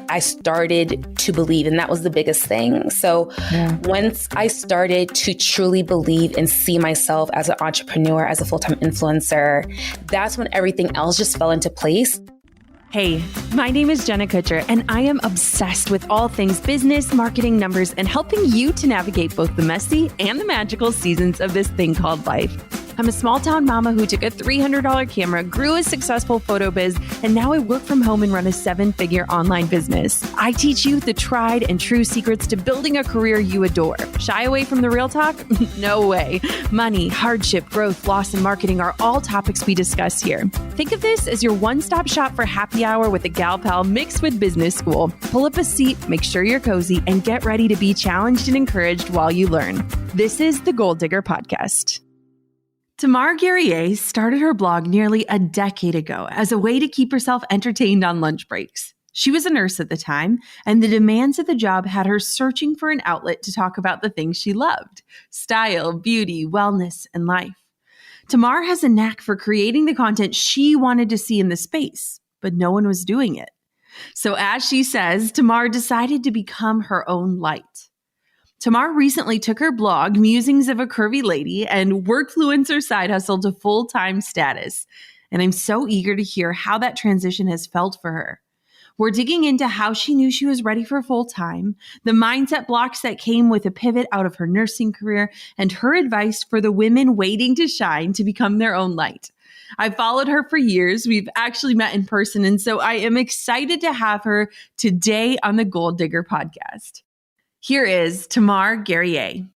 I started to believe, and that was the biggest thing. So once I started to truly believe and see myself as an entrepreneur, as a full-time influencer, that's when everything else just fell into place. Hey, my name is Jenna Kutcher, and I am obsessed with all things business, marketing, numbers, and helping you to navigate both the messy and the magical seasons of this thing called life. I'm a small town mama who took a $300 camera, grew a successful photo biz, and now I work from home and run a 7-figure online business. I teach you the tried and true secrets to building a career you adore. Shy away from the real talk? No way. Money, hardship, growth, loss, and marketing are all topics we discuss here. Think of this as your one-stop shop for happy hour with a gal pal mixed with business school. Pull up a seat, make sure you're cozy, and get ready to be challenged and encouraged while you learn. This is the Goal Digger Podcast. Thamarr Guerrier started her blog nearly a decade ago as a way to keep herself entertained on lunch breaks. She was a nurse at the time, and the demands of the job had her searching for an outlet to talk about the things she loved: style, beauty, wellness, and life. Thamarr has a knack for creating the content she wanted to see in the space, but no one was doing it. So as she says, Thamarr decided to become her own light. Thamarr recently took her blog, Musings of a Curvy Lady, and workfluencer side hustle to full-time status. And I'm so eager to hear how that transition has felt for her. We're digging into how she knew she was ready for full-time, the mindset blocks that came with a pivot out of her nursing career, and her advice for the women waiting to shine to become their own light. I've followed her for years. We've actually met in person, and so I am excited to have her today on the Goal Digger Podcast. Here is Thamarr Guerrier.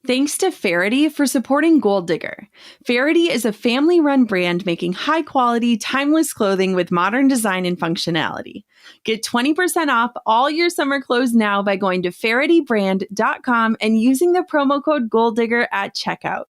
Thanks to Faherty for supporting Goal Digger. Faherty is a family-run brand making high-quality, timeless clothing with modern design and functionality. Get 20% off all your summer clothes now by going to fahertybrand.com and using the promo code GOALDIGGER at checkout.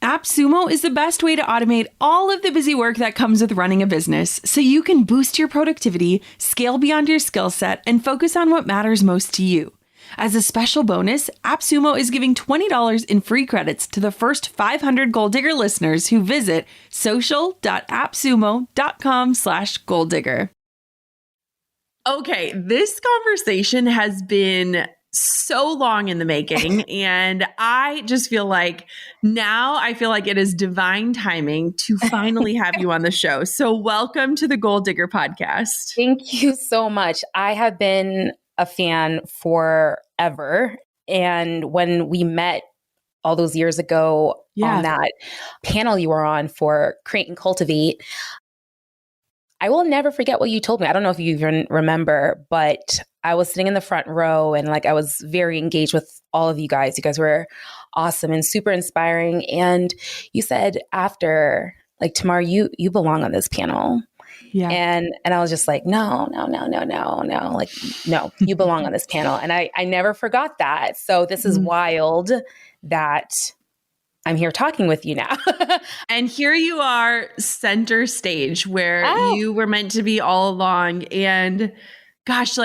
AppSumo is the best way to automate all of the busy work that comes with running a business so you can boost your productivity, scale beyond your skill set, and focus on what matters most to you. As a special bonus, AppSumo is giving $20 in free credits to the first 500 Goal Digger listeners who visit social.appsumo.com/goaldigger. Okay, this conversation has been so long in the making, and I just feel like it is divine timing to finally have you on the show. So welcome to the Goal Digger Podcast. Thank you so much. I have been a fan forever. And when we met all those years ago on that panel you were on for Create and Cultivate, I will never forget what you told me. I don't know if you even remember, but I was sitting in the front row and I was very engaged with all of you guys. You guys were awesome and super inspiring. And you said after, Thamarr, you belong on this panel. Yeah. And I was just like, no, you belong on this panel. And I never forgot that. So this is wild that I'm here talking with you now. And here you are, center stage, where you were meant to be all along. And gosh,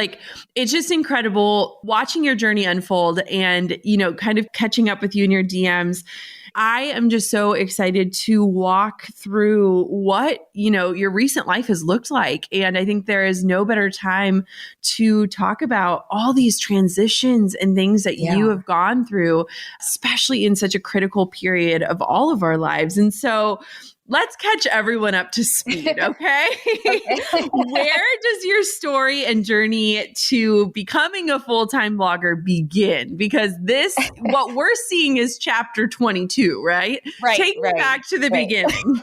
it's just incredible watching your journey unfold and, kind of catching up with you in your DMs. I am just so excited to walk through what, your recent life has looked like. And I think there is no better time to talk about all these transitions and things that you have gone through, especially in such a critical period of all of our lives. And so let's catch everyone up to speed, okay? Where does your story and journey to becoming a full-time blogger begin? Because what we're seeing is chapter 22, right? Take me back to the beginning.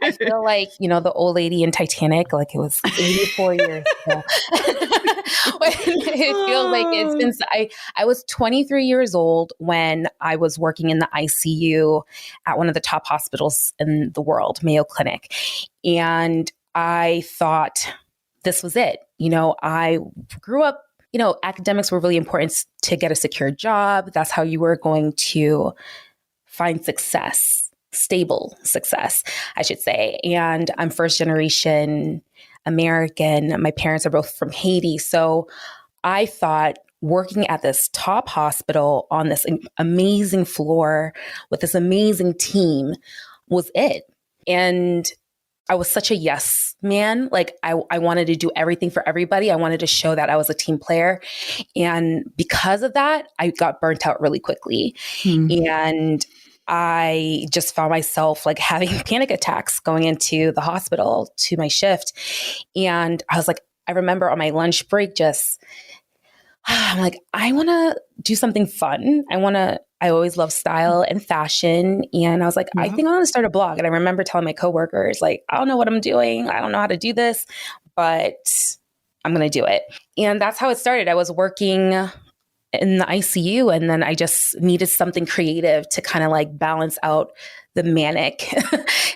I feel like, the old lady in Titanic, it was 84 years ago. It feels like it's been, I was 23 years old when I was working in the ICU at one of the top hospitals in the world, Mayo Clinic. And I thought this was it. I grew up, academics were really important to get a secure job. That's how you were going to find success, stable success, I should say. And I'm first generation American. My parents are both from Haiti. So I thought working at this top hospital on this amazing floor with this amazing team was it. And I was such a yes man. Like I wanted to do everything for everybody. I wanted to show that I was a team player. And because of that, I got burnt out really quickly. And I just found myself like having panic attacks going into the hospital to my shift. And I was like, I remember on my lunch break, I'm like, I want to do something fun. I always love style and fashion. And I was like, I think I want to start a blog. And I remember telling my coworkers, like, I don't know what I'm doing. I don't know how to do this, but I'm going to do it. And that's how it started. I was working in the ICU, and then I just needed something creative to kind of like balance out the manic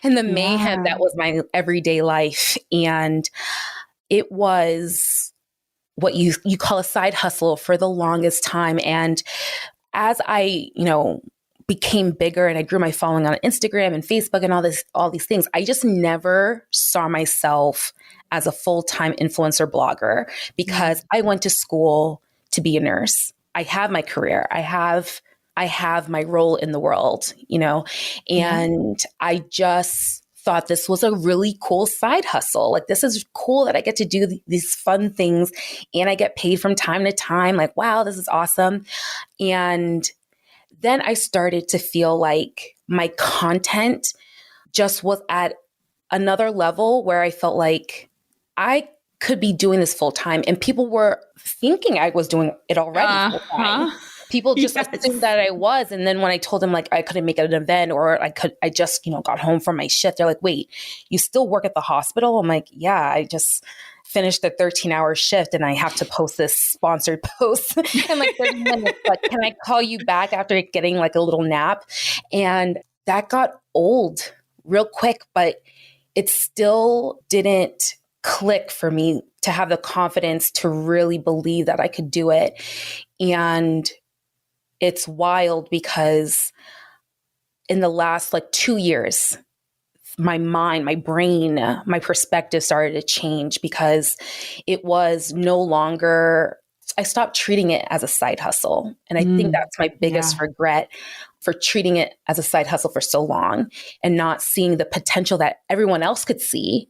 and the mayhem that was my everyday life. And it was what you call a side hustle for the longest time. And as I, became bigger and I grew my following on Instagram and Facebook and all these things, I just never saw myself as a full-time influencer blogger because I went to school to be a nurse. I have my career. I have my role in the world, and I just thought this was a really cool side hustle. Like, this is cool that I get to do these fun things and I get paid from time to time. Like, wow, this is awesome. And then I started to feel like my content just was at another level where I felt like I could be doing this full time. And people were thinking I was doing it already full time. People just assumed that I was. And then when I told them like I couldn't make it an event or I just, got home from my shift, they're like, wait, you still work at the hospital? I'm like, yeah, I just finished a 13-hour shift and I have to post this sponsored post in like 30 minutes. Like, can I call you back after getting like a little nap? And that got old real quick, but it still didn't click for me to have the confidence to really believe that I could do it. And it's wild because in the last 2 years, my mind, my brain, my perspective started to change because it was no longer, I stopped treating it as a side hustle. And I think that's my biggest regret for treating it as a side hustle for so long and not seeing the potential that everyone else could see.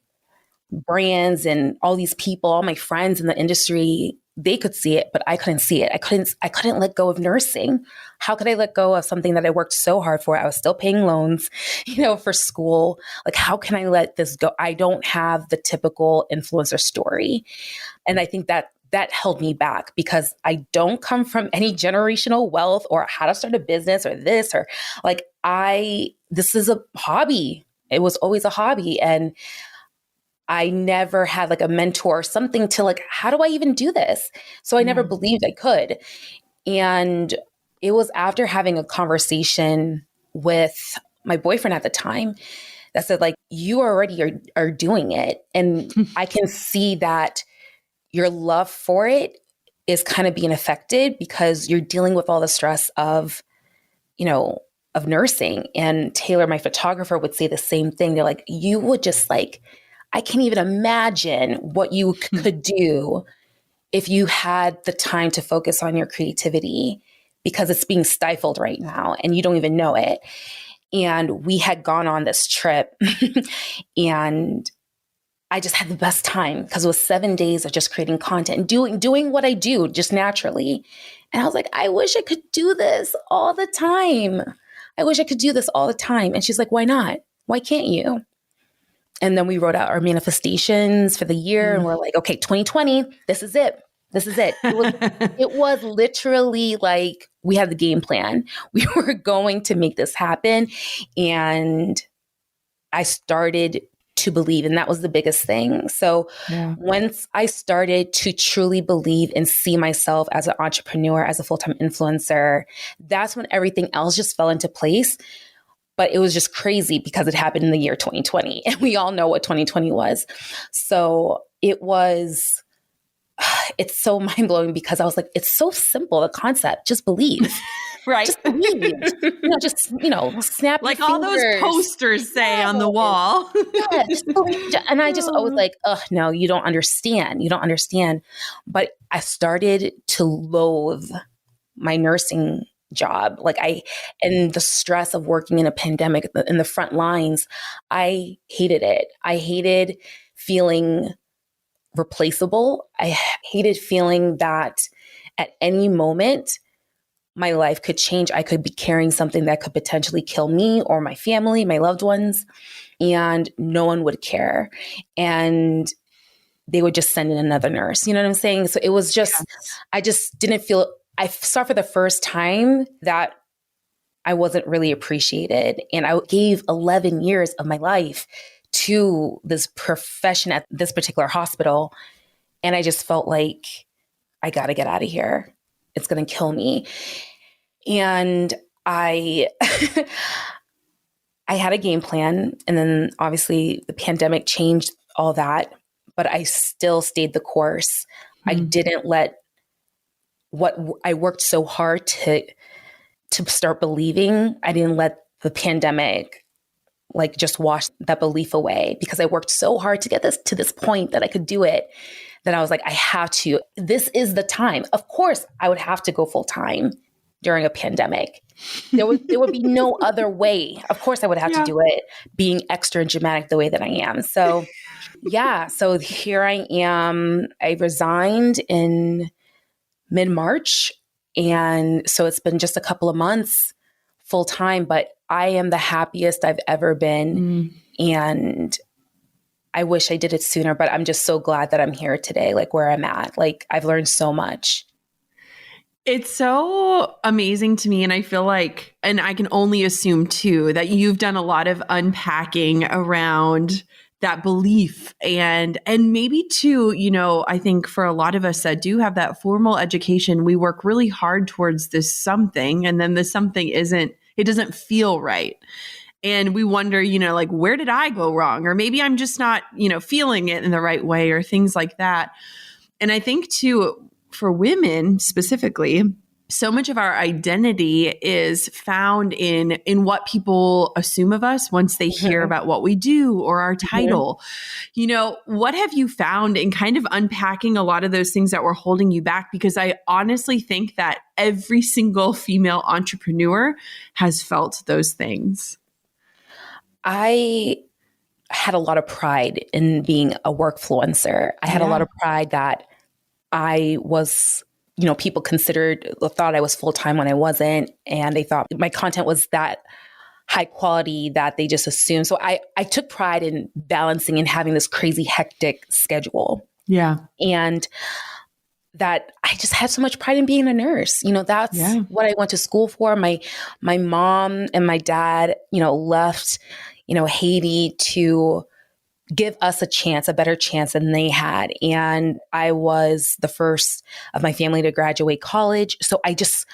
Brands and all these people, all my friends in the industry, they could see it, but I couldn't see it. I couldn't let go of nursing. How could I let go of something that I worked so hard for? I was still paying loans, for school. Like, how can I let this go? I don't have the typical influencer story. And I think that held me back because I don't come from any generational wealth or how to start a business or this or this is a hobby. It was always a hobby. And I never had a mentor or something to how do I even do this? So I never believed I could. And it was after having a conversation with my boyfriend at the time that said you already are doing it. And I can see that your love for it is kind of being affected because you're dealing with all the stress of nursing. And Taylor, my photographer, would say the same thing. They're like, you would just I can't even imagine what you could do if you had the time to focus on your creativity because it's being stifled right now and you don't even know it. And we had gone on this trip and I just had the best time because it was 7 days of just creating content and doing what I do just naturally. And I was like, I wish I could do this all the time. I wish I could do this all the time. And she's like, why not? Why can't you? And then we wrote out our manifestations for the year and we're like, okay, 2020, this is it. This is it. It was literally we had the game plan. We were going to make this happen. And I started to believe, and that was the biggest thing. So once I started to truly believe and see myself as an entrepreneur, as a full-time influencer, that's when everything else just fell into place. But it was just crazy because it happened in the year 2020. And we all know what 2020 was. So it's so mind-blowing because I was like, it's so simple, the concept. Just believe. Right. Just believe. Snap like your all fingers. those posters say on the wall. Yeah, just believe. And I was like, no, you don't understand. You don't understand. But I started to loathe my nursing job. And the stress of working in a pandemic in the front lines, I hated it. I hated feeling replaceable. I hated feeling that at any moment my life could change. I could be carrying something that could potentially kill me or my family, my loved ones, and no one would care. And they would just send in another nurse. You know what I'm saying? So it was just, I just didn't feel, I saw for the first time that I wasn't really appreciated. And I gave 11 years of my life to this profession at this particular hospital. And I just felt like I got to get out of here. It's going to kill me. And I had a game plan. And then obviously the pandemic changed all that, but I still stayed the course. I didn't let what I worked so hard to start believing. I didn't let the pandemic just wash that belief away, because I worked so hard to get this to this point that I could do it. Then I was like, I have to. This is the time. Of course, I would have to go full time during a pandemic. There would be no other way. Of course, I would have to do it, being extra dramatic the way that I am. So, yeah. So here I am. I resigned in mid-March, and so it's been just a couple of months full time. But I am the happiest I've ever been, and I wish I did it sooner, but I'm just so glad that I'm here today, where I'm at. I've learned so much. It's so amazing to me. And I feel like, and I can only assume too, that you've done a lot of unpacking around that belief and maybe too, I think for a lot of us that do have that formal education, we work really hard towards this something, and then the something it doesn't feel right. And we wonder, where did I go wrong? Or maybe I'm just not, feeling it in the right way, or things like that. And I think too, for women specifically, so much of our identity is found in what people assume of us once they hear about what we do or our title. What have you found in kind of unpacking a lot of those things that were holding you back? Because I honestly think that every single female entrepreneur has felt those things. I had a lot of pride in being a workfluencer. I had a lot of pride that I was, people thought I was full-time when I wasn't. And they thought my content was that high quality that they just assumed. So I took pride in balancing and having this crazy hectic schedule. Yeah. And that I just had so much pride in being a nurse. That's what I went to school for. My mom and my dad, left, Haiti to give us a better chance than they had. And I was the first of my family to graduate college. So I just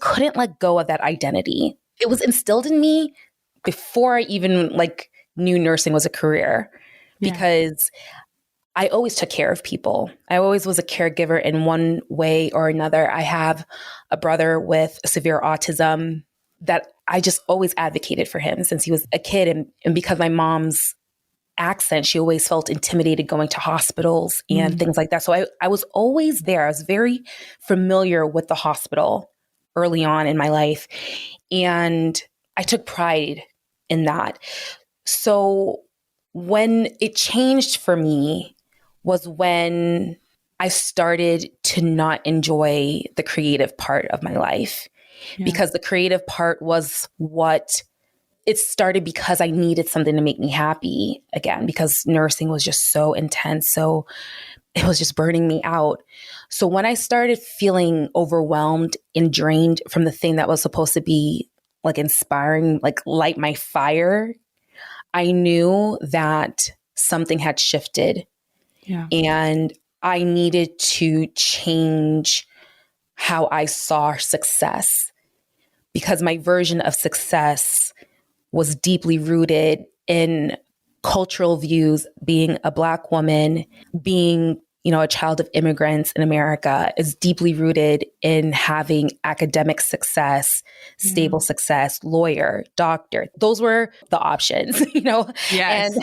couldn't let go of that identity. It was instilled in me before I even knew nursing was a career, because I always took care of people. I always was a caregiver in one way or another. I have a brother with severe autism that I just always advocated for him since he was a kid. And because my mom's accent, she always felt intimidated going to hospitals and things like that. So I was always there. I was very familiar with the hospital early on in my life. And I took pride in that. So when it changed for me was when I started to not enjoy the creative part of my life, because the creative part was what it started, because I needed something to make me happy again, because nursing was just so intense. So it was just burning me out. So when I started feeling overwhelmed and drained from the thing that was supposed to be inspiring, light my fire, I knew that something had shifted. And I needed to change how I saw success, because my version of success was deeply rooted in cultural views. Being a Black woman, being, a child of immigrants in America, is deeply rooted in having academic success, stable success, lawyer, doctor. Those were the options, Yes.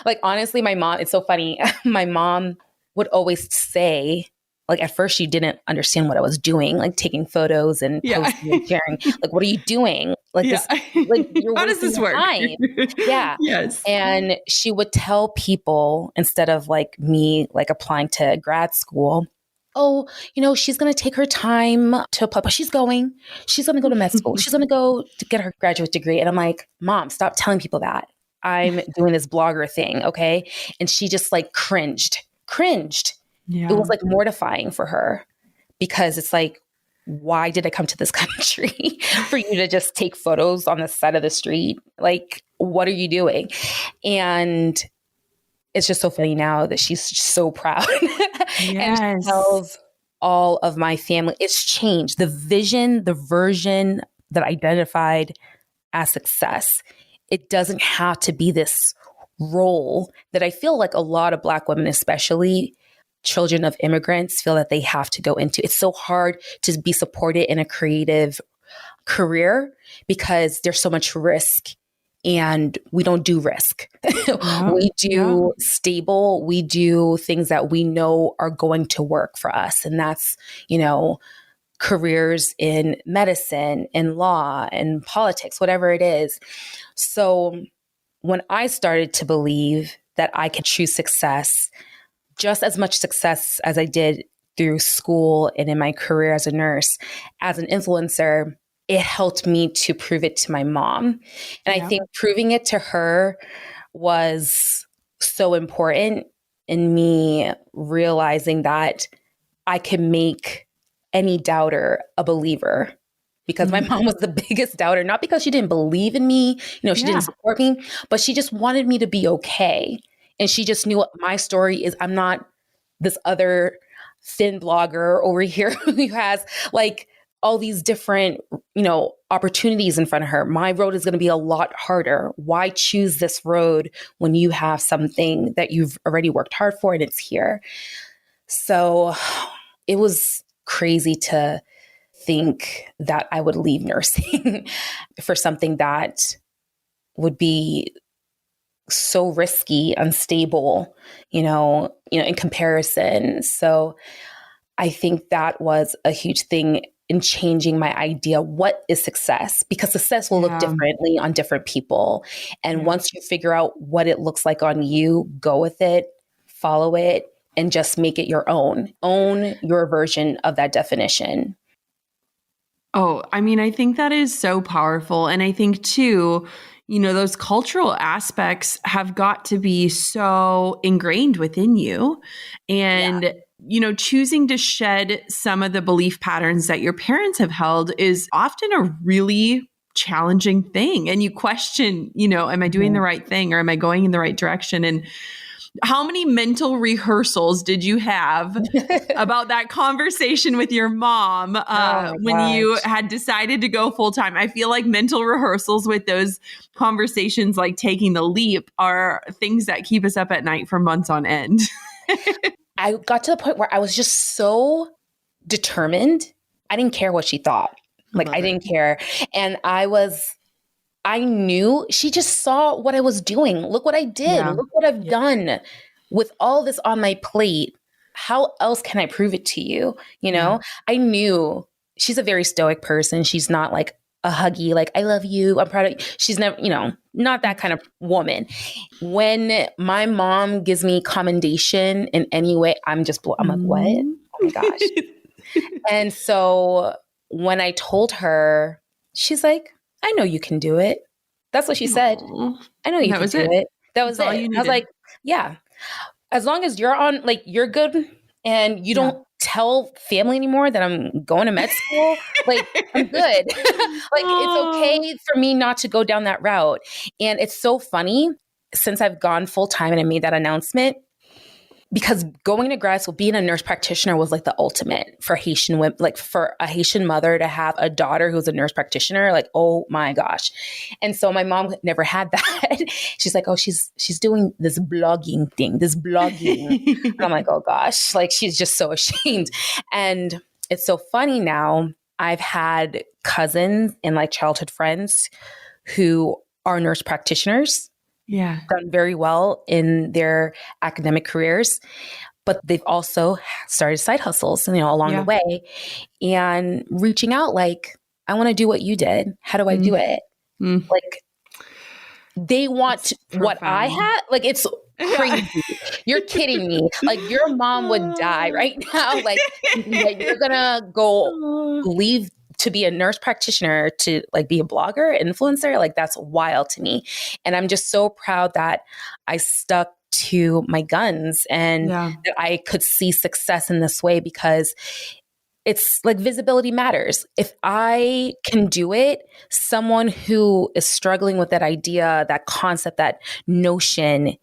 And honestly, my mom, it's so funny. My mom would always say, like at first she didn't understand what I was doing, like taking photos and posting and sharing. Like, what are you doing? Like this, like you're How does wasting this your work? time. Yeah. Yes. And she would tell people, instead of like me, like applying to grad school, oh, she's going to take her time to apply, but she's going to go to med school. She's going to go to get her graduate degree. And I'm like, Mom, stop telling people that. I'm doing this blogger thing. Okay. And she just like cringed. Yeah. It was like mortifying for her, because it's like, why did I come to this country for you to just take photos on the side of the street? Like, what are you doing? And it's just so funny now that she's so proud. Yes. And she tells all of my family, it's changed. The vision, the version that identified as success, it doesn't have to be this role that I feel like a lot of Black women, especially children of immigrants, feel that they have to go into. It's so hard to be supported in a creative career because there's so much risk. And we don't do risk. We do stable. We do things that we know are going to work for us. And that's, careers in medicine, in law, in politics, whatever it is. So when I started to believe that I could choose success, just as much success as I did through school and in my career as a nurse, as an influencer, it helped me to prove it to my mom. And I think proving it to her was so important in me realizing that I can make any doubter a believer, because my mom was the biggest doubter, not because she didn't believe in me, she didn't support me, but she just wanted me to be okay. And she just knew what my story is. I'm not this other thin blogger over here who has like all these different, opportunities in front of her. My road is going to be a lot harder. Why choose this road when you have something that you've already worked hard for and it's here? So it was crazy to think that I would leave nursing for something that would be so risky, unstable, in comparison. So I think that was a huge thing in changing my idea. What is success? Because success will look differently on different people. And once you figure out what it looks like on you, go with it, follow it, and just make it your own. Own your version of that definition. Oh, I mean, I think that is so powerful. And I think too, those cultural aspects have got to be so ingrained within you. And choosing to shed some of the belief patterns that your parents have held is often a really challenging thing. And you question, am I doing the right thing, or am I going in the right direction? And how many mental rehearsals did you have about that conversation with your mom when you had decided to go full time? I feel like mental rehearsals with those conversations, like taking the leap, are things that keep us up at night for months on end. I got to the point where I was just so determined. I didn't care what she thought. I didn't care. And I knew she just saw what I was doing. Look what I did. Yeah. Look what I've done with all this on my plate. How else can I prove it to you? I knew she's a very stoic person. She's not like a huggy, like, I love you, I'm proud of you. She's never, not that kind of woman. When my mom gives me commendation in any way, I'm like, what? Oh my gosh. And so when I told her, she's like, I know you can do it. That's what she said. I know you can do it. That was it. I was like, yeah, as long as you're on, like, you're good and you don't tell family anymore that I'm going to med school, like, I'm good. It's okay for me not to go down that route. And it's so funny, since I've gone full time and I made that announcement, because going to grad school, being a nurse practitioner was like the ultimate for Haitian women, like for a Haitian mother to have a daughter who's a nurse practitioner, like, oh my gosh. And so my mom never had that. She's like, oh, she's doing this blogging thing, and I'm like, oh gosh, like, she's just so ashamed. And it's so funny now. I've had cousins and like childhood friends who are nurse practitioners. Yeah. Done very well in their academic careers, but they've also started side hustles, along the way, and reaching out like, I want to do what you did. How do I do it? Like, they want what I had. Like, it's crazy. You're kidding me. Like, your mom would die right now. Like, you're going to go leave to be a nurse practitioner to like be a blogger, influencer. Like, that's wild to me. And I'm just so proud that I stuck to my guns and that I could see success in this way, because it's like visibility matters. If I can do it, someone who is struggling with that idea, that concept, that notion,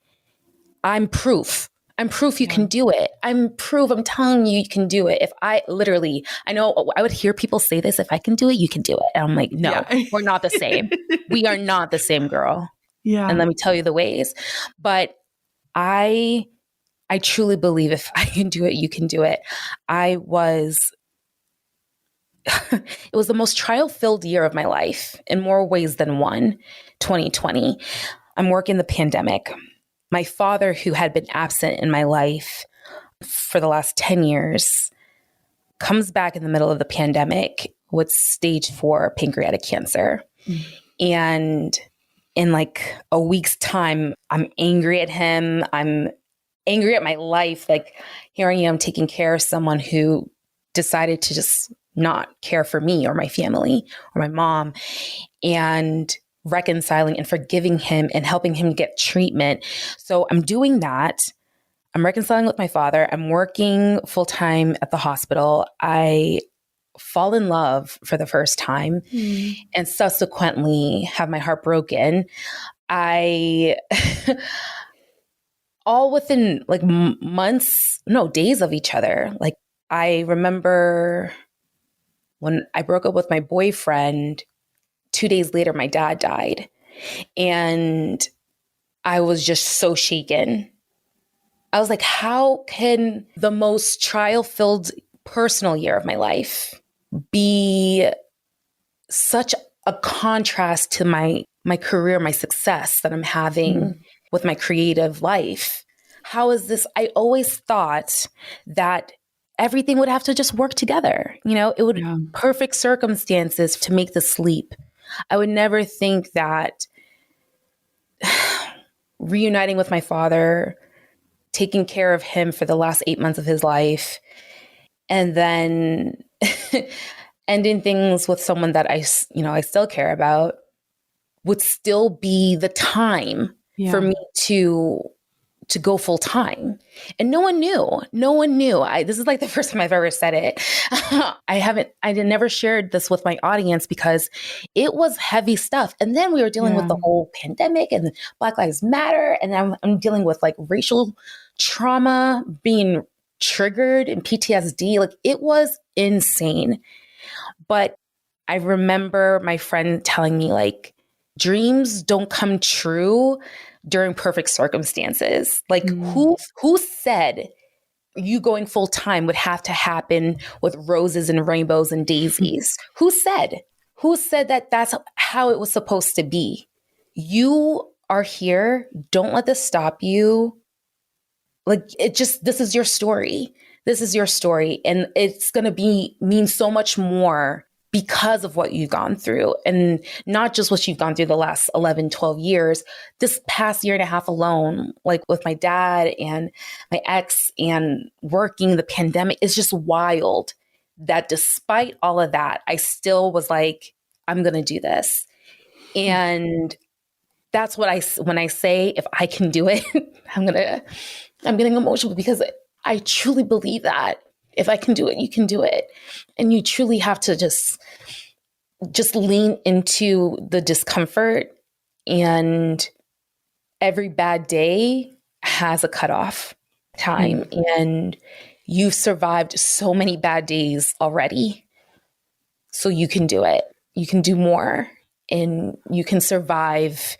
I'm proof. I'm proof you can do it. I'm telling you, you can do it. If I know I would hear people say this, if I can do it, you can do it. And I'm like, no, we're not the same. We are not the same, girl. Yeah. And let me tell you the ways. But I truly believe if I can do it, you can do it. It was the most trial-filled year of my life in more ways than one, 2020. I'm working the pandemic. My father, who had been absent in my life for the last 10 years, comes back in the middle of the pandemic with stage 4 pancreatic cancer. And in like a week's time, I'm angry at him. I'm angry at my life. Like, here I am taking care of someone who decided to just not care for me or my family or my mom, and reconciling and forgiving him and helping him get treatment. So I'm doing that. I'm reconciling with my father. I'm working full time at the hospital. I fall in love for the first time and subsequently have my heart broken. I all within like days of each other. Like, I remember when I broke up with my boyfriend, 2 days later, my dad died. And I was just so shaken. I was like, how can the most trial-filled personal year of my life be such a contrast to my career, my success that I'm having with my creative life? How is this? I always thought that everything would have to just work together. It would perfect circumstances to make this leap. I would never think that reuniting with my father, taking care of him for the last 8 months of his life, and then ending things with someone that I still care about would still be the time for me to go full time. And no one knew. This is like the first time I've ever said it. I never shared this with my audience because it was heavy stuff. And then we were dealing with the whole pandemic and Black Lives Matter. And I'm dealing with like racial trauma being triggered and PTSD. Like, it was insane. But I remember my friend telling me, like, dreams don't come true during perfect circumstances. Like, who said you going full time would have to happen with roses and rainbows and daisies? Who said that that's how it was supposed to be? You are here. Don't let this stop you. Like, this is your story. This is your story. And it's going to mean so much more because of what you've gone through, and not just what you've gone through the last 11, 12 years, this past year and a half alone, like with my dad and my ex and working the pandemic. It's just wild that despite all of that, I still was like, I'm going to do this. And that's what when I say, if I can do it, I'm getting emotional because I truly believe that. If I can do it, you can do it. And you truly have to just lean into the discomfort, and every bad day has a cutoff time. And you've survived so many bad days already. So you can do it. You can do more, and you can survive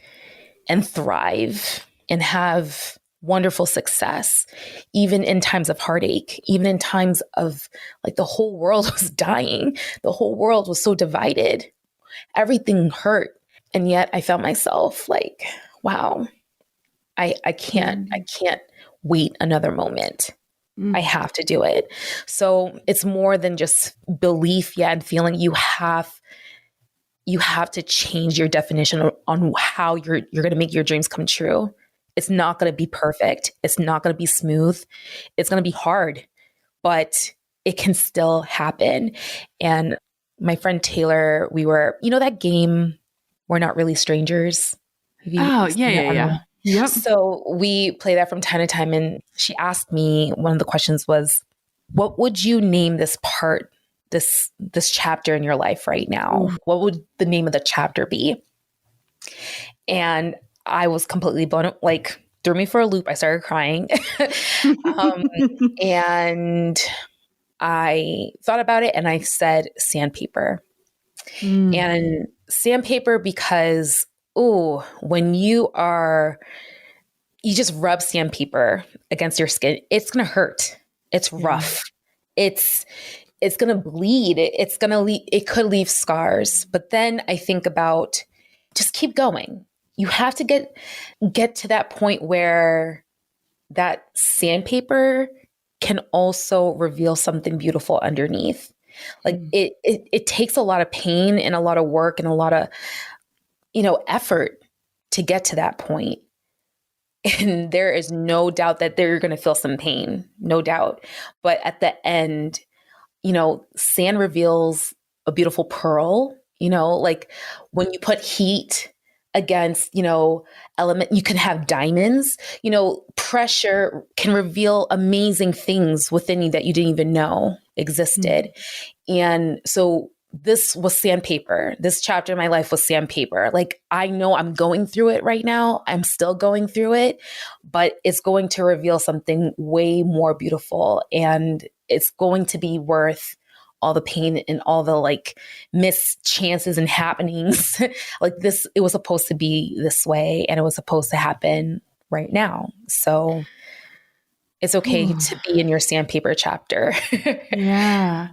and thrive and have wonderful success, even in times of heartache, even in times of like the whole world was dying. The whole world was so divided. Everything hurt. And yet I felt myself like, wow, I can't wait another moment. I have to do it. So it's more than just belief, and feeling. You have to change your definition on how you're going to make your dreams come true. It's not going to be perfect. It's not going to be smooth. It's going to be hard, but it can still happen. And my friend Taylor, we were, that game, We're Not Really Strangers. Yeah. Yep. So we play that from time to time. And she asked me, one of the questions was, what would you name this part, this chapter in your life right now? Ooh. What would the name of the chapter be? And I was completely blown, threw me for a loop. I started crying. And I thought about it and I said sandpaper. And sandpaper because, when you just rub sandpaper against your skin, it's going to hurt. It's rough. It's going to bleed. It could leave scars. But then I think about, just keep going. You have to get to that point where that sandpaper can also reveal something beautiful underneath. It takes a lot of pain and a lot of work and a lot of, effort to get to that point. And there is no doubt that they're going to feel some pain, no doubt. But at the end, sand reveals a beautiful pearl, when you put heat against, element, you can have diamonds, pressure can reveal amazing things within you that you didn't even know existed. And so this was sandpaper. This chapter in my life was sandpaper. I know I'm going through it right now. I'm still going through it, but it's going to reveal something way more beautiful. And it's going to be worth all the pain and all the missed chances and happenings. This, it was supposed to be this way and it was supposed to happen right now. So it's okay to be in your sandpaper chapter. Yeah.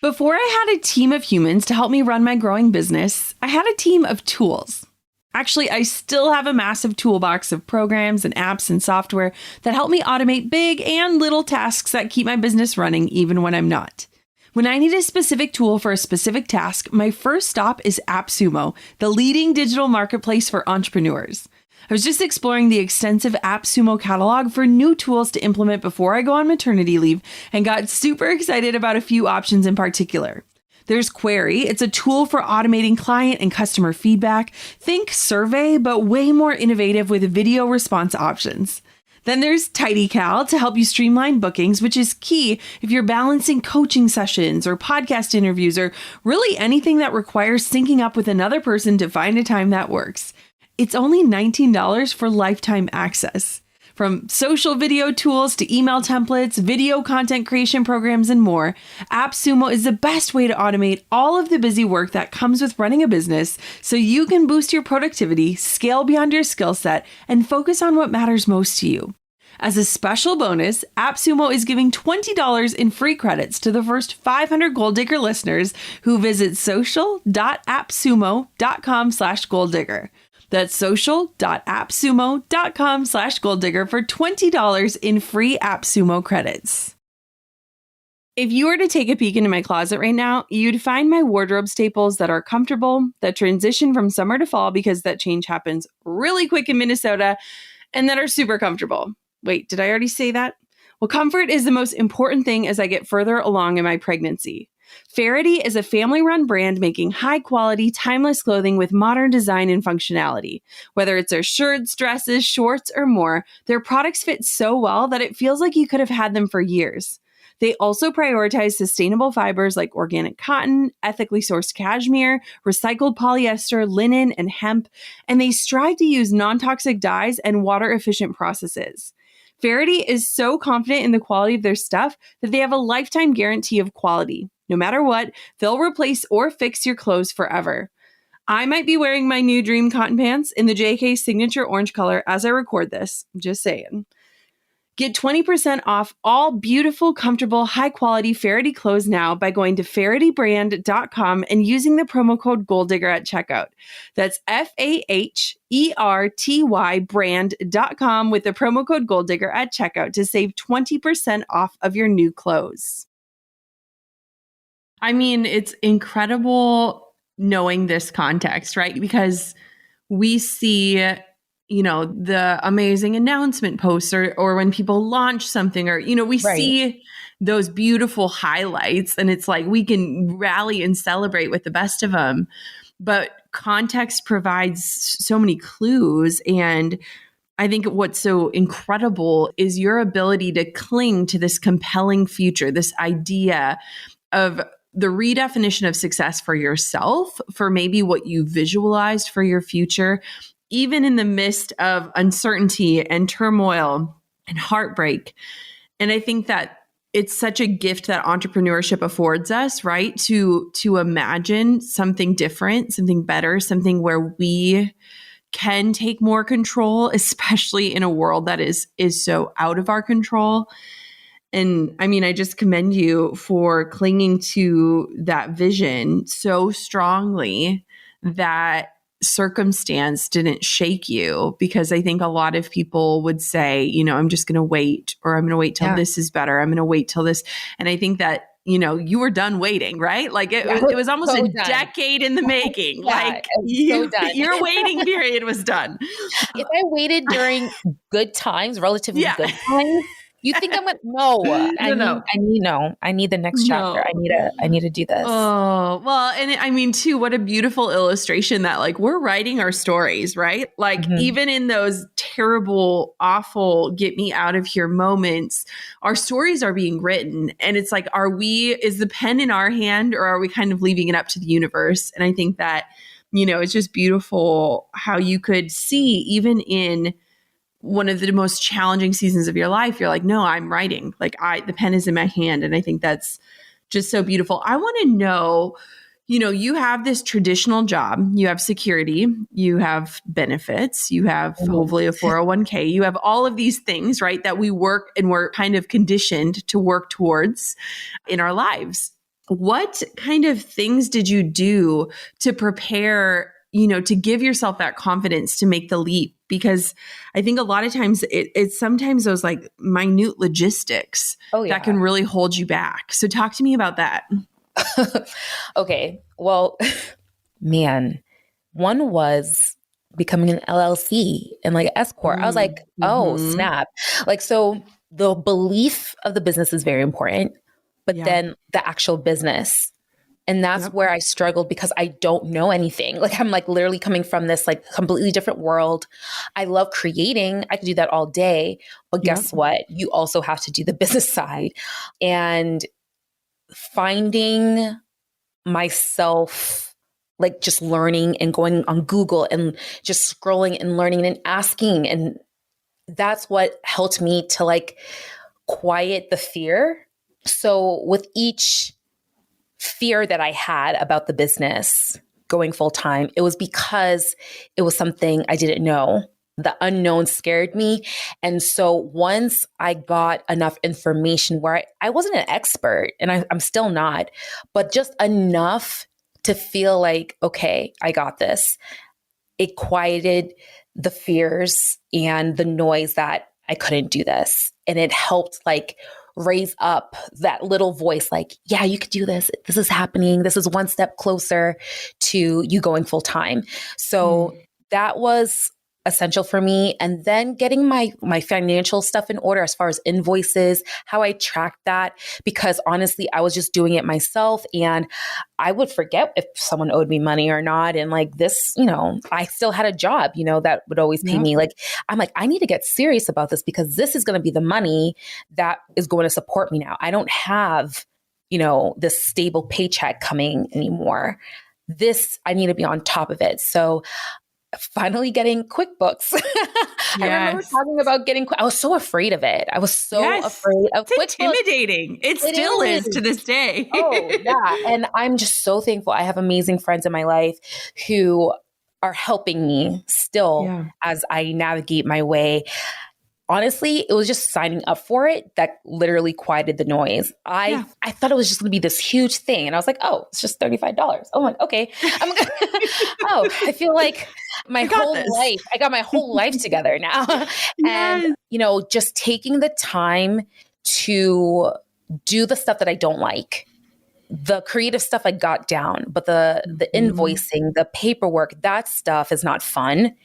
Before I had a team of humans to help me run my growing business, I had a team of tools. Actually, I still have a massive toolbox of programs and apps and software that help me automate big and little tasks that keep my business running even when I'm not. When I need a specific tool for a specific task, my first stop is AppSumo, the leading digital marketplace for entrepreneurs. I was just exploring the extensive AppSumo catalog for new tools to implement before I go on maternity leave and got super excited about a few options in particular. There's Query. It's a tool for automating client and customer feedback. Think survey, but way more innovative with video response options. Then there's TidyCal to help you streamline bookings, which is key if you're balancing coaching sessions or podcast interviews or really anything that requires syncing up with another person to find a time that works. It's only $19 for lifetime access. From social video tools to email templates, video content creation programs, and more, AppSumo is the best way to automate all of the busy work that comes with running a business so you can boost your productivity, scale beyond your skill set, and focus on what matters most to you. As a special bonus, AppSumo is giving $20 in free credits to the first 500 Goal Digger listeners who visit social.appsumo.com/goaldigger. That's social.appsumo.com/goaldigger for $20 in free AppSumo credits. If you were to take a peek into my closet right now, you'd find my wardrobe staples that are comfortable, that transition from summer to fall because that change happens really quick in Minnesota, and that are super comfortable. Wait, did I already say that? Well, comfort is the most important thing as I get further along in my pregnancy. Faherty is a family-run brand making high-quality, timeless clothing with modern design and functionality. Whether it's their shirts, dresses, shorts, or more, their products fit so well that it feels like you could have had them for years. They also prioritize sustainable fibers like organic cotton, ethically sourced cashmere, recycled polyester, linen, and hemp, and they strive to use non-toxic dyes and water-efficient processes. Faherty is so confident in the quality of their stuff that they have a lifetime guarantee of quality. No matter what, they'll replace or fix your clothes forever. I might be wearing my new dream cotton pants in the JK signature orange color as I record this. Just saying. Get 20% off all beautiful, comfortable, high-quality Faherty clothes now by going to fahertybrand.com and using the promo code GOALDIGGER at checkout. That's FAHERTY brand.com with the promo code GOALDIGGER at checkout to save 20% off of your new clothes. I mean, it's incredible knowing this context, right? Because we see, the amazing announcement posts or when people launch something or, we see those beautiful highlights and it's like we can rally and celebrate with the best of them. But context provides so many clues. And I think what's so incredible is your ability to cling to this compelling future, this idea of the redefinition of success for yourself, for maybe what you visualized for your future, even in the midst of uncertainty and turmoil and heartbreak. And I think that it's such a gift that entrepreneurship affords us, right? To imagine something different, something better, something where we can take more control, especially in a world that is so out of our control. And I mean, I just commend you for clinging to that vision so strongly that circumstance didn't shake you, because I think a lot of people would say, I'm just going to wait, or I'm going to wait till this is better. I'm going to wait till this. And I think that, you were done waiting, right? Like it was almost so a decade in the making. Like so done. Your waiting period was done. If I waited during good times, relatively good times, you think I'm like, I need the next chapter. I need to do this. Oh, well, and I mean too, what a beautiful illustration that like we're writing our stories, right? Like even in those terrible, awful, get me out of here moments, our stories are being written. And it's like, is the pen in our hand, or are we kind of leaving it up to the universe? And I think that, it's just beautiful how you could see even in one of the most challenging seasons of your life, you're like, no, I'm writing. Like the pen is in my hand. And I think that's just so beautiful. I want to know, you have this traditional job, you have security, you have benefits, you have hopefully a 401k, you have all of these things, right? That we work and we're kind of conditioned to work towards in our lives. What kind of things did you do to prepare, to give yourself that confidence to make the leap? Because I think a lot of times it's sometimes those like minute logistics that can really hold you back. So talk to me about that. Okay. Well, man, one was becoming an LLC and like S Corp. I was like, oh, snap. Like, so the belief of the business is very important, but then the actual business. And that's where I struggled, because I don't know anything. Like I'm like literally coming from this like completely different world. I love creating. I could do that all day. But guess what? You also have to do the business side. And finding myself like just learning and going on Google and just scrolling and learning and asking. And that's what helped me to like quiet the fear. So with each fear that I had about the business going full time, it was because it was something I didn't know. The unknown scared me. And so once I got enough information where I wasn't an expert, and I'm still not, but just enough to feel like, okay, I got this. It quieted the fears and the noise that I couldn't do this. And it helped like raise up that little voice like, yeah, you could do this. This is happening. This is one step closer to you going full time. So that was essential for me. And then getting my financial stuff in order as far as invoices, how I tracked that, because honestly, I was just doing it myself and I would forget if someone owed me money or not. And like this, I still had a job, that would always pay me. Like, I'm like, I need to get serious about this because this is going to be the money that is going to support me now. I don't have, this stable paycheck coming anymore. I need to be on top of it. So finally getting QuickBooks. I remember talking about I was so afraid of it. I was so afraid of QuickBooks. It's intimidating. It still is to this day. Oh, yeah. And I'm just so thankful. I have amazing friends in my life who are helping me still as I navigate my way. honestly, it was just signing up for it that literally quieted the noise. I thought it was just going to be this huge thing. And I was like, oh, it's just $35. Oh, okay. Oh, I feel like I got my whole life together now. And, just taking the time to do the stuff that I don't like. The creative stuff I got down, but the invoicing, the paperwork, that stuff is not fun.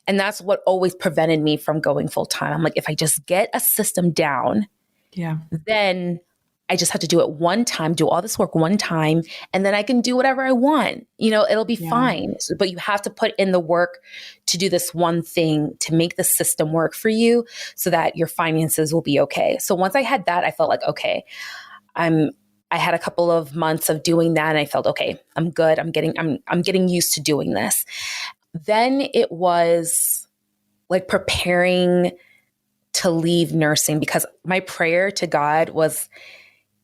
And that's what always prevented me from going full time. I'm like, if I just get a system down, then I just have to do it one time, do all this work one time, and then I can do whatever I want. It'll be fine. But you have to put in the work to do this one thing to make the system work for you so that your finances will be okay. So once I had that, I felt like, okay, I had a couple of months of doing that and I felt, okay, I'm good. I'm getting used to doing this. Then it was like preparing to leave nursing, because my prayer to God was,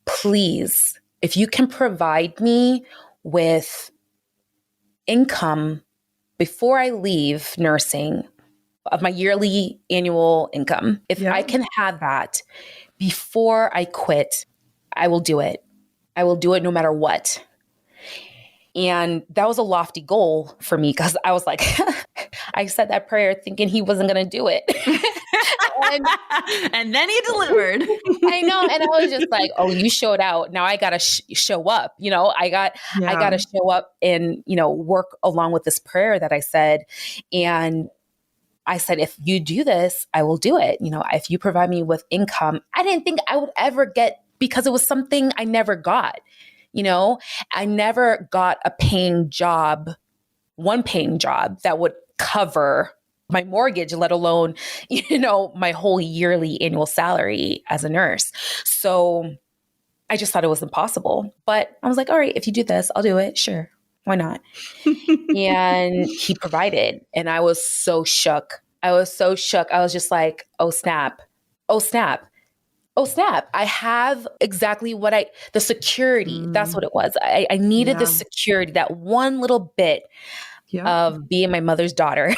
please, if you can provide me with income before I leave nursing of my yearly annual income, if I can have that before I quit, I will do it. I will do it no matter what. And that was a lofty goal for me, because I was like, I said that prayer thinking he wasn't going to do it. and then he delivered. I know. And I was just like, oh, you showed out. Now I got to show up. I got to show up and, work along with this prayer that I said. And I said, if you do this, I will do it. If you provide me with income, I didn't think I would ever get, because it was something I never got. I never got one paying job that would cover my mortgage, let alone, my whole yearly annual salary as a nurse. So I just thought it was impossible. But I was like, all right, if you do this, I'll do it. Sure. Why not? And he provided. And I was so shook. I was just like, oh, snap. Oh, snap. Oh, snap. I have exactly the security. That's what it was. I needed the security, that one little bit of being my mother's daughter.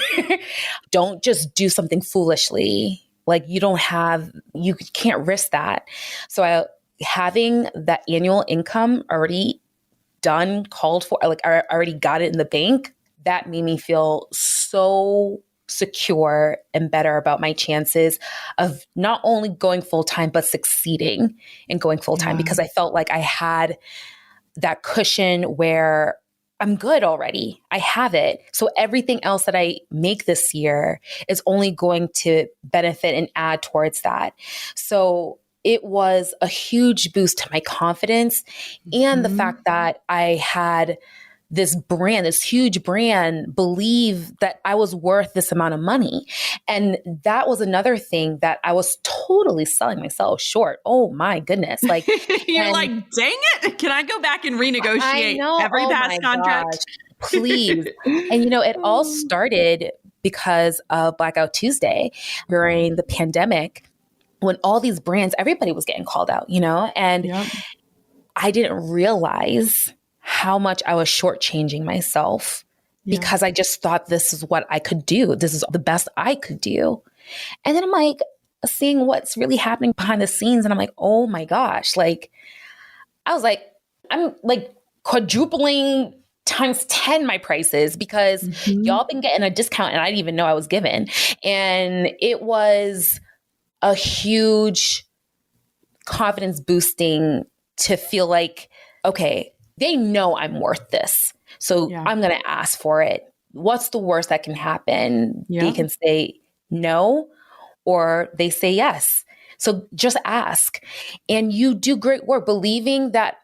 Don't just do something foolishly. Like you can't risk that. So having that annual income already done, called for, like I already got it in the bank, that made me feel so secure and better about my chances of not only going full-time, but succeeding in going full-time, because I felt like I had that cushion where I'm good already. I have it. So everything else that I make this year is only going to benefit and add towards that. So it was a huge boost to my confidence and the fact that I had this huge brand, believe that I was worth this amount of money. And that was another thing that I was totally selling myself short. Oh my goodness. Like you're like, dang it. Can I go back and renegotiate every past contract? Gosh, please. And it all started because of Blackout Tuesday during the pandemic, when all these brands, everybody was getting called out, and I didn't realize how much I was shortchanging myself because I just thought this is what I could do. This is the best I could do. And then I'm like seeing what's really happening behind the scenes. And I'm like, oh my gosh. Like, I was like, I'm like quadrupling times 10 my prices because y'all been getting a discount and I didn't even know I was given. And it was a huge confidence boosting to feel like, okay, they know I'm worth this. So I'm going to ask for it. What's the worst that can happen? They can say no, or they say yes. So just ask. And you do great work, believing that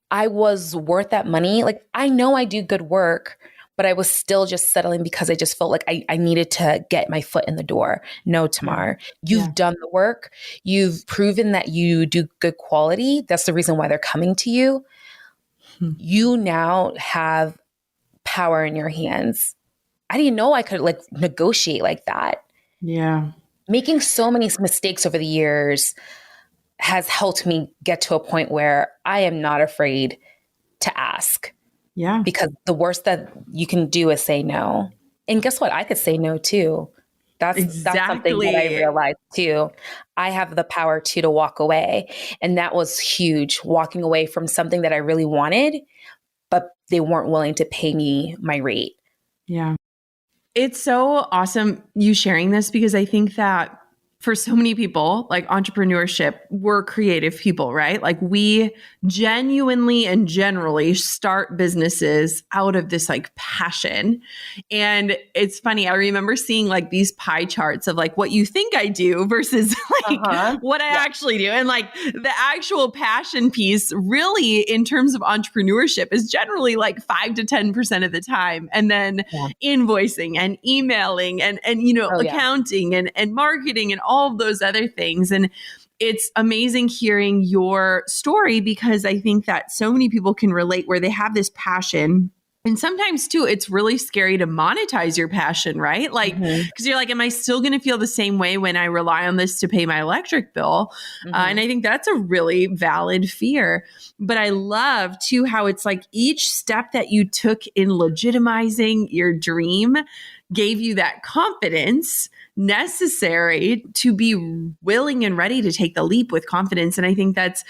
I was worth that money. Like, I know I do good work, but I was still just settling because I just felt like I needed to get my foot in the door. No, Thamarr, you've done the work. You've proven that you do good quality. That's the reason why they're coming to you. You now have power in your hands. I didn't know I could like negotiate like that. Yeah. Making so many mistakes over the years has helped me get to a point where I am not afraid to ask. Yeah. Because the worst that you can do is say no. And guess what? I could say no too. That's something that I Exactly. realized too. I have the power to walk away. And that was huge, walking away from something that I really wanted, but they weren't willing to pay me my rate. Yeah. It's so awesome you sharing this because I think that for so many people, like entrepreneurship, we're creative people, right? Like we genuinely and generally start businesses out of this like passion. And it's funny, I remember seeing like these pie charts of like what you think I do versus like what I actually do. And like the actual passion piece, really, in terms of entrepreneurship, is generally like 5 to 10% of the time. And then invoicing and emailing and accounting and marketing and all of those other things. And it's amazing hearing your story because I think that so many people can relate where they have this passion. And sometimes too, it's really scary to monetize your passion, right? Like, because you're like, am I still going to feel the same way when I rely on this to pay my electric bill? And I think that's a really valid fear. But I love too how it's like each step that you took in legitimizing your dream gave you that confidence necessary to be willing and ready to take the leap with confidence. And I think that's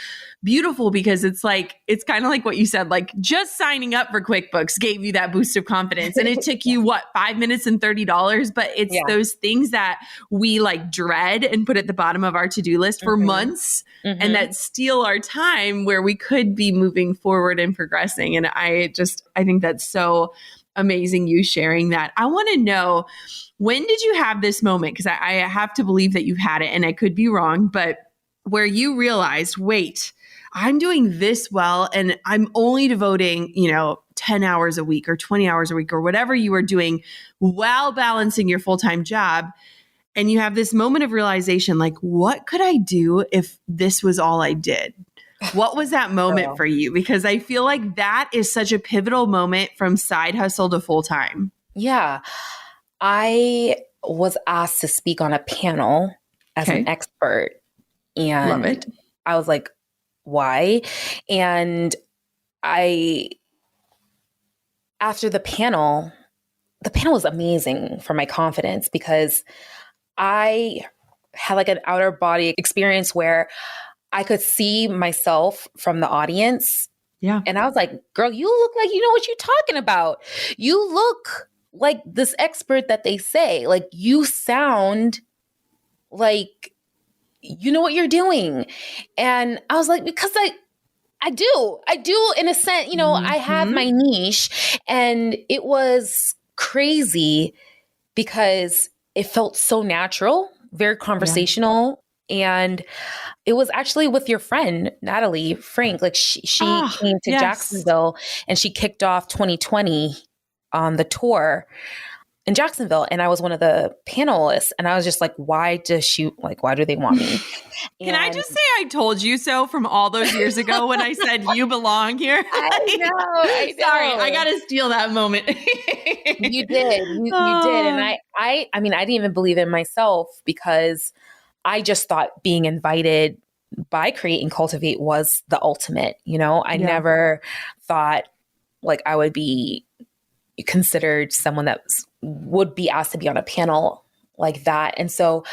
beautiful because it's kind of like what you said, like just signing up for QuickBooks gave you that boost of confidence. And it took you 5 minutes and $30, but it's those things that we like dread and put at the bottom of our to-do list for months and that steal our time where we could be moving forward and progressing. And I think that's so amazing you sharing that. I want to know, when did you have this moment? Because I have to believe that you've had it and I could be wrong, but where you realized, wait, I'm doing this well and I'm only devoting, 10 hours a week or 20 hours a week or whatever you are doing while balancing your full-time job. And you have this moment of realization, like, what could I do if this was all I did? What was that moment for you? Because I feel like that is such a pivotal moment from side hustle to full-time. Yeah. I was asked to speak on a panel as an expert. And love it. I was like, why? And after the panel was amazing for my confidence because I had like an outer body experience where I could see myself from the audience. Yeah. And I was like, girl, you look like you know what you're talking about. You look like this expert that they say. Like, you sound like you know what you're doing. And I was like, because I do in a sense, I have my niche. And it was crazy because it felt so natural, very conversational. And it was actually with your friend, Natalie Frank. Like she came to Jacksonville and she kicked off 2020 on the tour in Jacksonville. And I was one of the panelists. And I was just like, why do they want me? Can I just say I told you so from all those years ago when I said you belong here? I know. Sorry, I got to steal that moment. You did. You did. And I didn't even believe in myself because I just thought being invited by Create and Cultivate was the ultimate. I never thought like I would be considered someone that would be asked to be on a panel like that. And so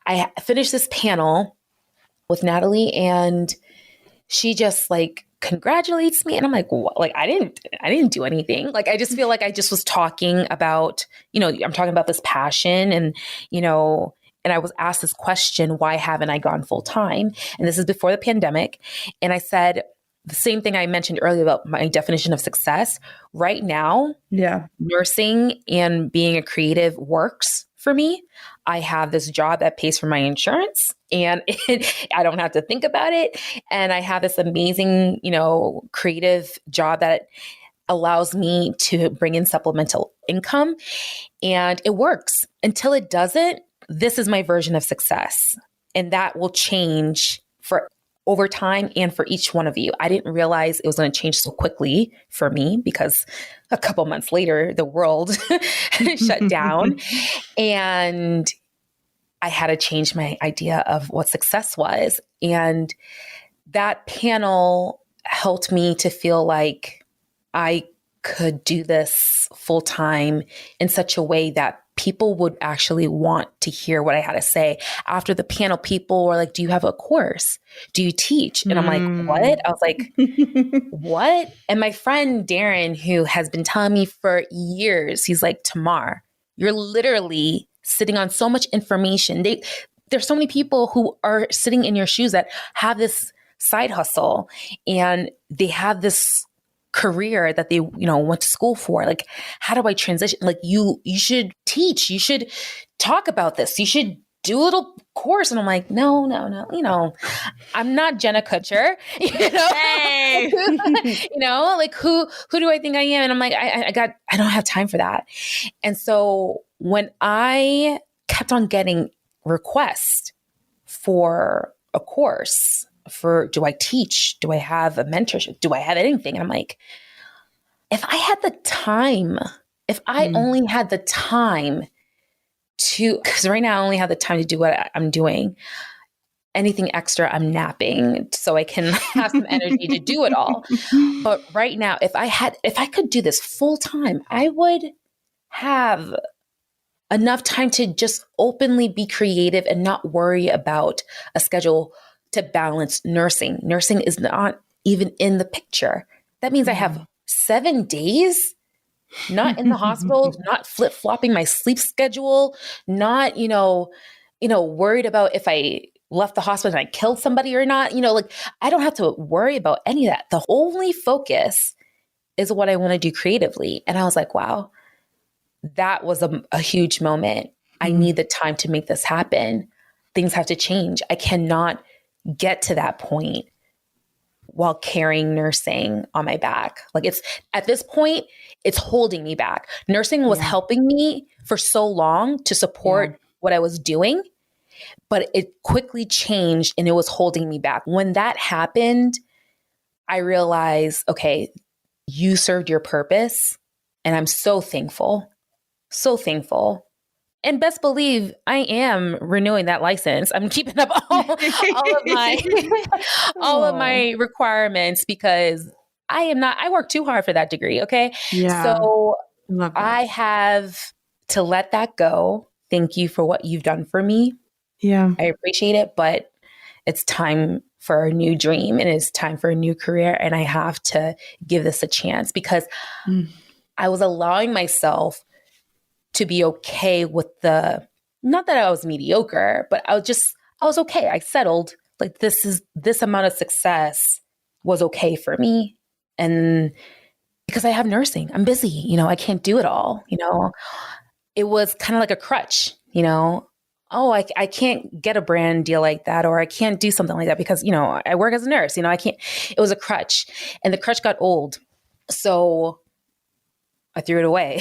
I finished this panel with Natalie and she just like congratulates me. And I'm like, what? Like, I didn't do anything. Like, I just feel like I just was talking about, I'm talking about this passion and, and I was asked this question, why haven't I gone full time? And this is before the pandemic. And I said the same thing I mentioned earlier about my definition of success. Right now, nursing and being a creative works for me. I have this job that pays for my insurance and I don't have to think about it. And I have this amazing, creative job that allows me to bring in supplemental income and it works. Until it doesn't, this is my version of success. And that will change for over time and for each one of you. I didn't realize it was going to change so quickly for me because a couple months later, the world shut down and I had to change my idea of what success was. And that panel helped me to feel like I could do this full time in such a way that people would actually want to hear what I had to say. After the panel, people were like, do you have a course? Do you teach? And I'm like, what? I was like, what? And my friend Darren, who has been telling me for years, he's like, Thamarr, you're literally sitting on so much information. There's so many people who are sitting in your shoes that have this side hustle and they have this career that they, went to school for. Like, how do I transition? Like, you should teach, you should talk about this, you should do a little course. And I'm like, no, I'm not Jenna Kutcher, Hey. like who do I think I am? And I'm like, I don't have time for that. And so when I kept on getting requests for a course, do I teach? Do I have a mentorship? Do I have anything? And I'm like, if I had the time, if I only had the time because right now I only have the time to do what I'm doing. Anything extra, I'm napping so I can have some energy to do it all. But right now, if I could do this full time, I would have enough time to just openly be creative and not worry about a schedule to balance nursing. Nursing is not even in the picture. That means I have 7 days not in the hospital, not flip-flopping my sleep schedule, not, worried about if I left the hospital and I killed somebody or not. I don't have to worry about any of that. The only focus is what I want to do creatively. And I was like, wow, that was a huge moment. I need the time to make this happen. Things have to change. I cannot get to that point while carrying nursing on my back. Like, it's at this point, it's holding me back. Nursing was helping me for so long to support what I was doing, but it quickly changed and it was holding me back. When that happened, I realized, okay, you served your purpose. And I'm so thankful. So thankful. And best believe I am renewing that license. I'm keeping up all of my requirements because I work too hard for that degree. Okay. Yeah. So I have to let that go. Thank you for what you've done for me. Yeah. I appreciate it, but it's time for a new dream and it's time for a new career. And I have to give this a chance because I was allowing myself to be okay with not that I was mediocre, but I was okay. I settled. Like, this amount of success was okay for me. And because I have nursing, I'm busy, I can't do it all, it was kind of like a crutch, oh, I can't get a brand deal like that, or I can't do something like that because, I work as a nurse, I can't, it was a crutch and the crutch got old. So I threw it away.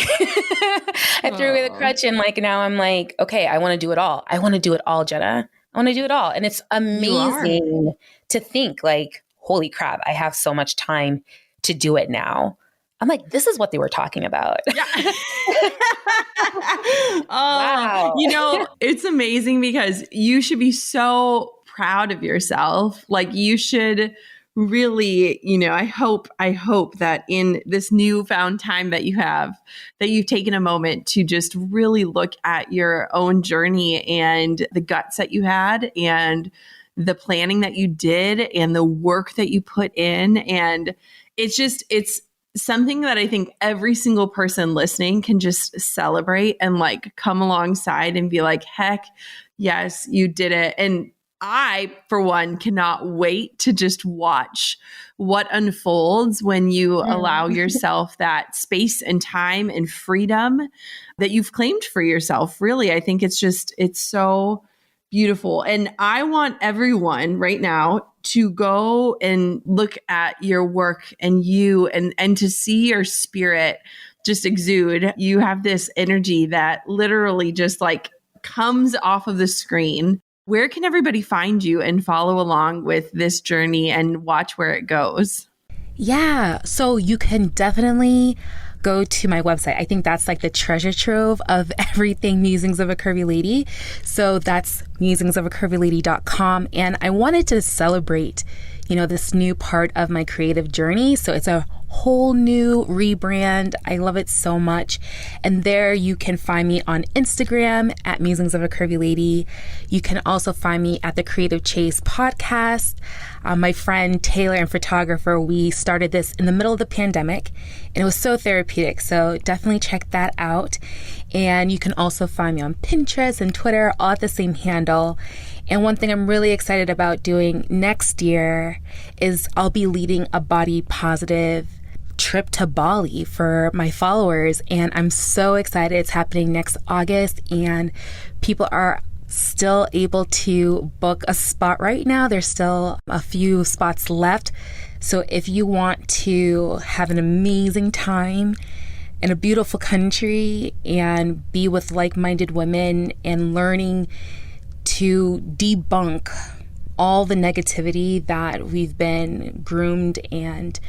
I threw away the crutch and now I'm like, okay, I want to do it all. I want to do it all, Jenna. I want to do it all. And it's amazing to think holy crap, I have so much time to do it now. I'm like, this is what they were talking about. Yeah. Wow. It's amazing because you should be so proud of yourself. Like, you should really, I hope that in this newfound time that you have, that you've taken a moment to just really look at your own journey and the guts that you had and the planning that you did and the work that you put in. And it's something that I think every single person listening can just celebrate and come alongside and be like, heck, yes, you did it. And I, for one, cannot wait to just watch what unfolds when you allow yourself that space and time and freedom that you've claimed for yourself. Really, I think it's so beautiful. And I want everyone right now to go and look at your work and you and to see your spirit just exude. You have this energy that literally just comes off of the screen. Where can everybody find you and follow along with this journey and watch where it goes? Yeah, so you can definitely go to my website. I think that's the treasure trove of everything Musings of a Curvy Lady. So that's musingsofaCurvyLady.com. And I wanted to celebrate, this new part of my creative journey. So it's a whole new rebrand. I love it so much. And there you can find me on Instagram at Musings of a Curvy Lady. You can also find me at the Creative Chase podcast. My friend Taylor and photographer, we started this in the middle of the pandemic, and it was so therapeutic. So definitely check that out. And you can also find me on Pinterest and Twitter, all at the same handle. And one thing I'm really excited about doing next year is I'll be leading a body positive trip to Bali for my followers. And I'm so excited. It's happening next August, and people are still able to book a spot right now. There's still a few spots left. So if you want to have an amazing time in a beautiful country and be with like-minded women and learning to debunk all the negativity that we've been groomed and,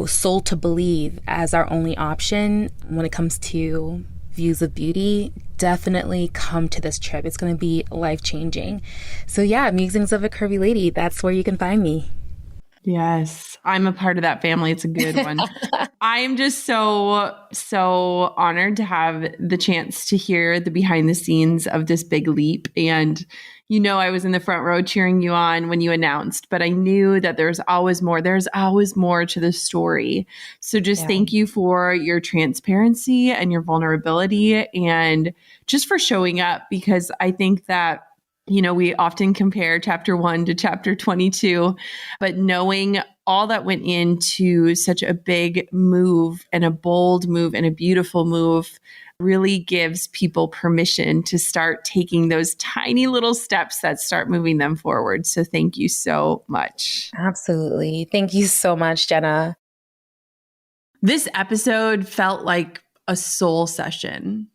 sold to believe as our only option when it comes to views of beauty, definitely come to this trip. It's going to be life-changing. So yeah, Musings of a Curvy Lady, that's where you can find me. Yes, I'm a part of that family. It's a good one. I am just so honored to have the chance to hear the behind the scenes of this big leap. And, I was in the front row cheering you on when you announced, but I knew that there's always more. There's always more to the story. So just thank you for your transparency and your vulnerability and just for showing up, because I think that we often compare chapter 1 to chapter 22, but knowing all that went into such a big move and a bold move and a beautiful move really gives people permission to start taking those tiny little steps that start moving them forward. So thank you so much. Absolutely. Thank you so much, Jenna. This episode felt like a soul session.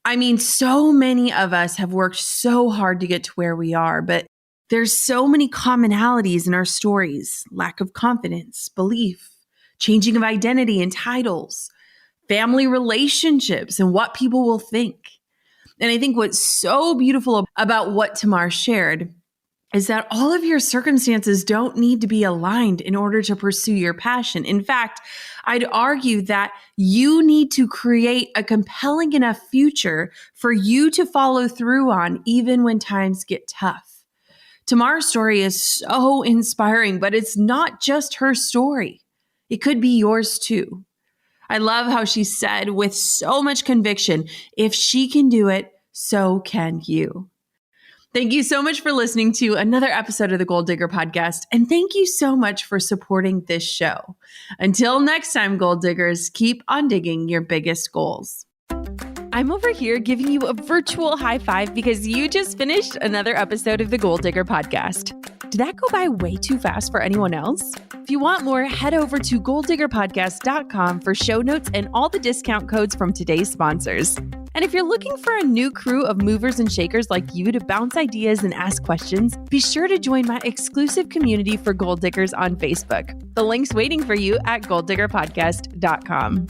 I mean, so many of us have worked so hard to get to where we are, but there's so many commonalities in our stories: lack of confidence, belief, changing of identity and titles, family relationships, and what people will think. And I think what's so beautiful about what Thamarr shared is that all of your circumstances don't need to be aligned in order to pursue your passion. In fact, I'd argue that you need to create a compelling enough future for you to follow through on, even when times get tough. Thamarr's story is so inspiring, but it's not just her story. It could be yours too. I love how she said with so much conviction, if she can do it, so can you. Thank you so much for listening to another episode of the Goal Digger Podcast. And thank you so much for supporting this show. Until next time, Goal Diggers, keep on digging your biggest goals. I'm over here giving you a virtual high five because you just finished another episode of the Goal Digger Podcast. Did that go by way too fast for anyone else? If you want more, head over to goaldiggerpodcast.com for show notes and all the discount codes from today's sponsors. And if you're looking for a new crew of movers and shakers like you to bounce ideas and ask questions, be sure to join my exclusive community for Goal Diggers on Facebook. The link's waiting for you at goaldiggerpodcast.com.